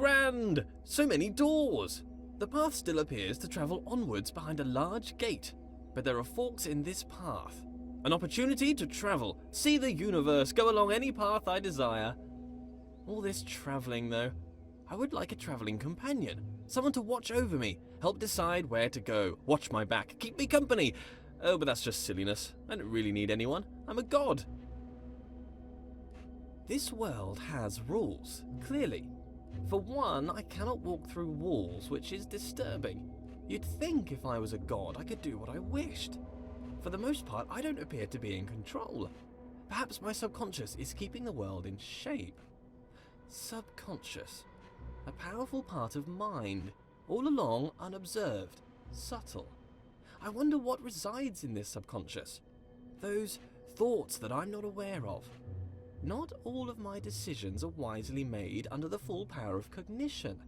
grand! So many doors! The path still appears to travel onwards behind a large gate, but there are forks in this path. An opportunity to travel, see the universe, go along any path I desire. All this travelling, though. I would like a travelling companion. Someone to watch over me, help decide where to go, watch my back, keep me company. Oh, but that's just silliness. I don't really need anyone. I'm a god. This world has rules, clearly. For one, I cannot walk through walls, which is disturbing. You'd think if I was a god, I could do what I wished. For the most part, I don't appear to be in control. Perhaps my subconscious is keeping the world in shape. Subconscious. A powerful part of mind, all along unobserved, subtle. I wonder what resides in this subconscious. Those thoughts that I'm not aware of. Not all of my decisions are wisely made under the full power of cognition.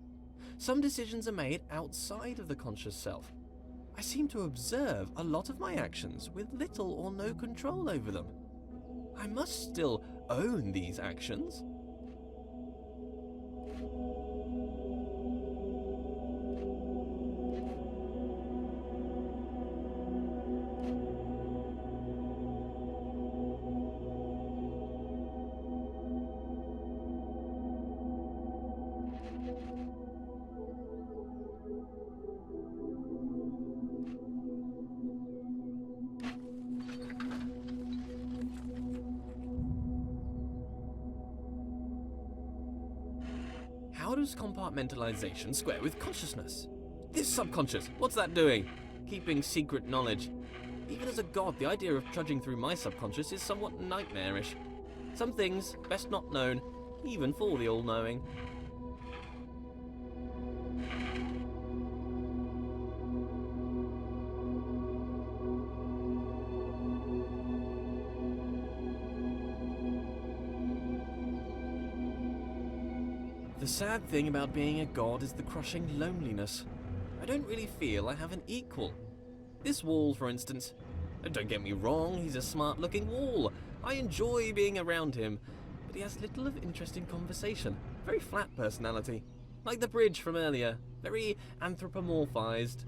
Some decisions are made outside of the conscious self. I seem to observe a lot of my actions with little or no control over them. I must still own these actions. How does compartmentalization square with consciousness? This subconscious, what's that doing? Keeping secret knowledge. Even as a god, the idea of trudging through my subconscious is somewhat nightmarish. Some things best not known, even for the all-knowing. The sad thing about being a god is the crushing loneliness. I don't really feel I have an equal. This wall, for instance. Don't get me wrong, he's a smart-looking wall. I enjoy being around him, but he has little of interesting conversation. Very flat personality. Like the bridge from earlier. Very anthropomorphized.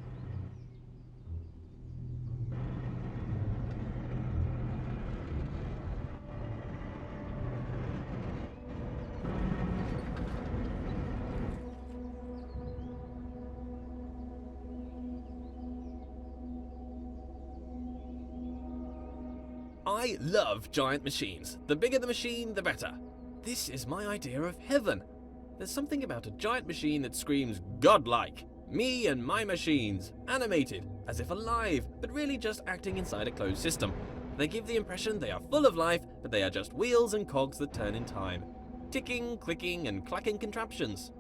I love giant machines. The bigger the machine, the better. This is my idea of heaven. There's something about a giant machine that screams godlike. Me and my machines, animated, as if alive, but really just acting inside a closed system. They give the impression they are full of life, but they are just wheels and cogs that turn in time. Ticking, clicking, and clacking contraptions.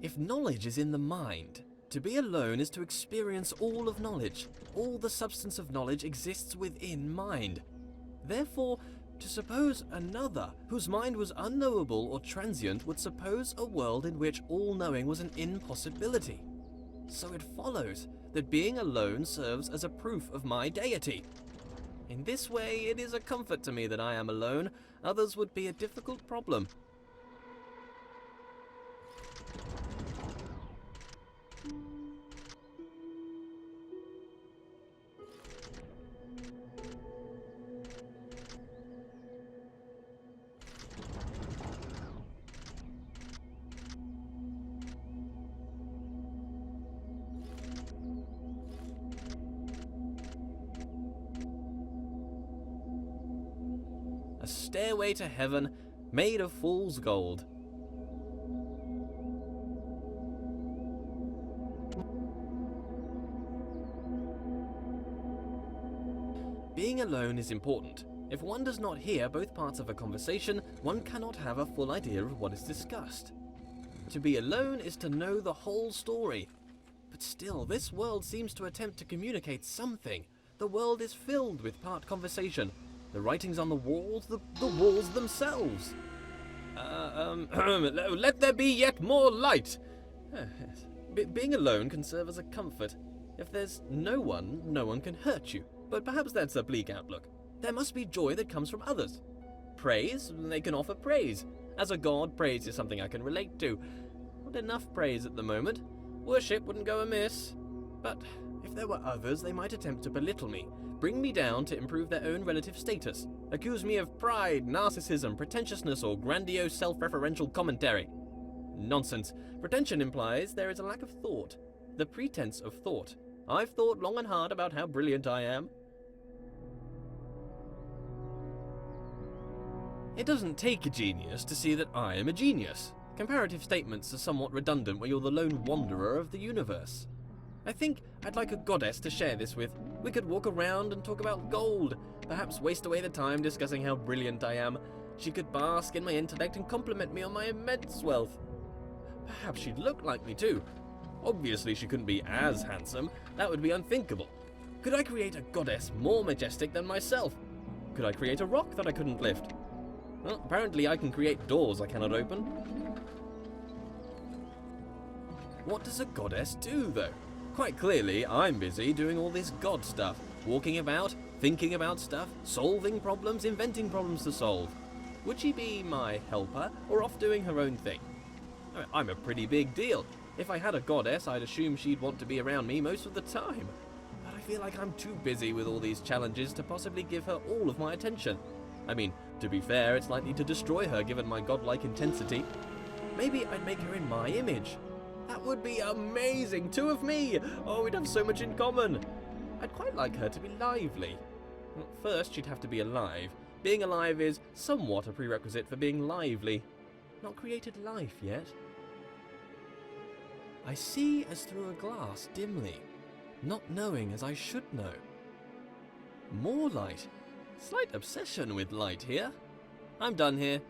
If knowledge is in the mind, to be alone is to experience all of knowledge. All the substance of knowledge exists within mind. Therefore, to suppose another, whose mind was unknowable or transient, would suppose a world in which all knowing was an impossibility. So it follows that being alone serves as a proof of my deity. In this way, it is a comfort to me that I am alone. Others would be a difficult problem. A stairway to heaven made of fool's gold. Being alone is important. If one does not hear both parts of a conversation, one cannot have a full idea of what is discussed. To be alone is to know the whole story. But still, this world seems to attempt to communicate something. The world is filled with part conversation. The writings on the walls themselves. Let there be yet more light. Being alone can serve as a comfort. If there's no one can hurt you. But perhaps that's a bleak outlook. There must be joy that comes from others. Praise, they can offer praise. As a god, praise is something I can relate to. Not enough praise at the moment. Worship wouldn't go amiss. But if there were others, they might attempt to belittle me, bring me down to improve their own relative status, accuse me of pride, narcissism, pretentiousness, or grandiose self-referential commentary. Nonsense. Pretension implies there is a lack of thought. The pretense of thought. I've thought long and hard about how brilliant I am. It doesn't take a genius to see that I am a genius. Comparative statements are somewhat redundant where you're the lone wanderer of the universe. I think I'd like a goddess to share this with. We could walk around and talk about gold, perhaps waste away the time discussing how brilliant I am. She could bask in my intellect and compliment me on my immense wealth. Perhaps she'd look like me too. Obviously she couldn't be as handsome, that would be unthinkable. Could I create a goddess more majestic than myself? Could I create a rock that I couldn't lift? Well, apparently I can create doors I cannot open. What does a goddess do, though? Quite clearly, I'm busy doing all this god stuff. Walking about, thinking about stuff, solving problems, inventing problems to solve. Would she be my helper, or off doing her own thing? I'm a pretty big deal. If I had a goddess, I'd assume she'd want to be around me most of the time. But I feel like I'm too busy with all these challenges to possibly give her all of my attention. I mean, to be fair, it's likely to destroy her given my godlike intensity. Maybe I'd make her in my image. That would be amazing! 2 of me! Oh, we'd have so much in common! I'd quite like her to be lively. Well, first, she'd have to be alive. Being alive is somewhat a prerequisite for being lively. Not created life yet. I see as through a glass dimly, not knowing as I should know. More light. Slight obsession with light here. I'm done here.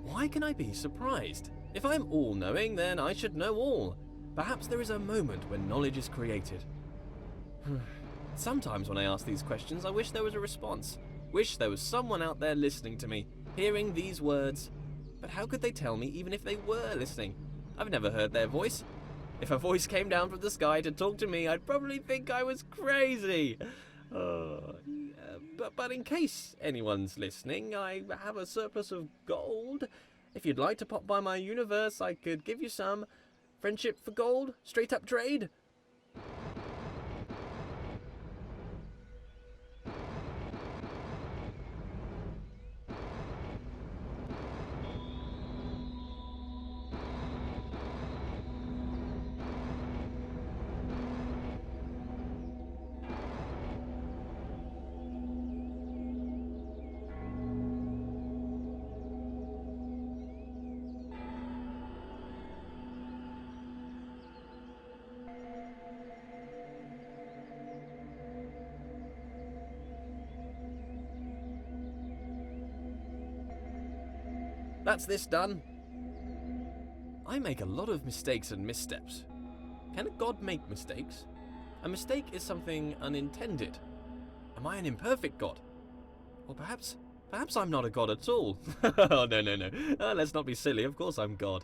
Why can I be surprised? If I'm all-knowing, then I should know all. Perhaps there is a moment when knowledge is created. Sometimes when I ask these questions, I wish there was a response. Wish there was someone out there listening to me, hearing these words. But how could they tell me even if they were listening? I've never heard their voice. If a voice came down from the sky to talk to me, I'd probably think I was crazy. But in case anyone's listening, I have a surplus of gold. If you'd like to pop by my universe, I could give you some. Friendship for gold? Straight up trade? That's this done. I make a lot of mistakes and missteps. Can a god make mistakes? A mistake is something unintended. Am I an imperfect god? Or perhaps I'm not a god at all. Oh, no. Let's not be silly. Of course I'm God.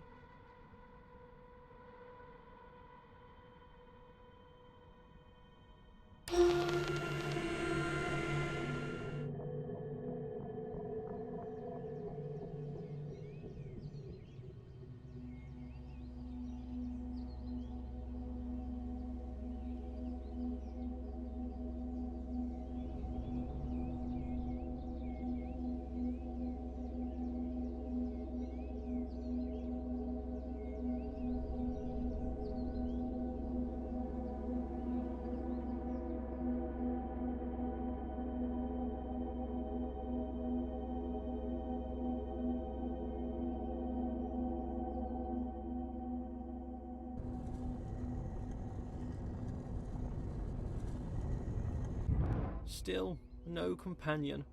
Still, no companion.